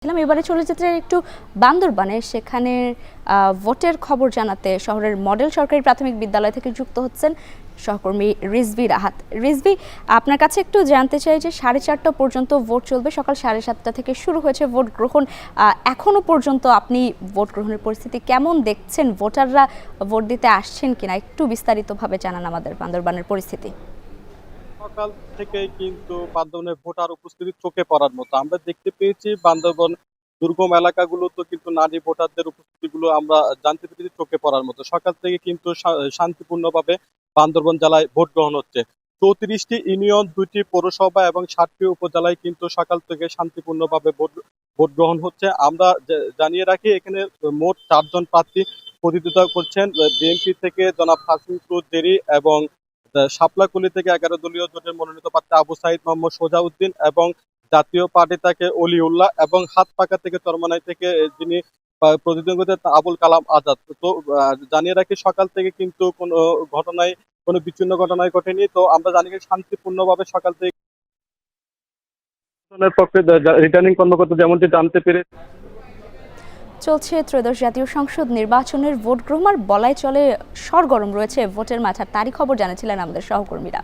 এবারে চলে যেতে একটু বান্দরবানে, সেখানে ভোটের খবর জানাতে শহরের মডেল সরকারি প্রাথমিক বিদ্যালয় থেকে যুক্ত হচ্ছেন সহকর্মী রিজভী রাহাত। রিজভী, আপনার কাছে একটু জানতে চাই যে 4:30 পর্যন্ত ভোট চলবে, সকাল 7:30 থেকে শুরু হয়েছে ভোট গ্রহণ। এখনো পর্যন্ত আপনি ভোট গ্রহণের পরিস্থিতি কেমন দেখছেন? ভোটাররা ভোট দিতে আসছেন কিনা একটু বিস্তারিতভাবে জানান আমাদের বান্দরবানের পরিস্থিতি। সকাল থেকেই কিন্তু বান্দরবনের ভোটার উপস্থিতি চোখে পড়ার মতো আমরা দেখতে পেয়েছি। বান্দরবন দুর্গম এলাকাগুলোতে কিন্তু নারী ভোটারদের উপস্থিতিগুলো আমরা জানতে পেরেছি চোখে পড়ার মতো। সকাল থেকে কিন্তু শান্তিপূর্ণভাবে বান্দরবন জেলায় ভোট গ্রহণ হচ্ছে। 34টি ইউনিয়ন, 2টি পৌরসভা এবং 7টি উপজেলায় কিন্তু সকাল থেকে শান্তিপূর্ণভাবে ভোট গ্রহণ হচ্ছে। আমরা জানিয়ে রাখি, এখানে মোট 4 জন প্রার্থী প্রতিদ্বন্দ্বিতা করছেন। বিএনপি থেকে জনাব হাসিমুদ্দিন দেরি এবং শাপলাকলি থেকে 11 দলীয় জোটের মনোনীত প্রার্থী আবু সাইদ মোহাম্মদ সোজাউদ্দিন এবং জাতীয় পার্টি থেকে অলিউল্লাহ এবং হাতপাকা থেকে চরমনাই থেকে যিনি প্রতিদ্বন্দ্বিতা করছেন আবুল কালাম আজাদ। তো জানিয়ে রাখি, সকাল থেকে কিন্তু কোনো বিচ্ছিন্ন ঘটনায় ঘটেনি। তো আমরা জানি শান্তিপূর্ণভাবে সকাল থেকে পক্ষে রিটার্নিং কর্মকর্তা যেমনটি জানতে পেরে চলছে ত্রয়োদশ জাতীয় সংসদ নির্বাচনের ভোট গ্রহণ, বলাই চলে সরগরম রয়েছে ভোটের মাঠ। তারই খবর জানাচ্ছিলেন আমাদের সহকর্মীরা।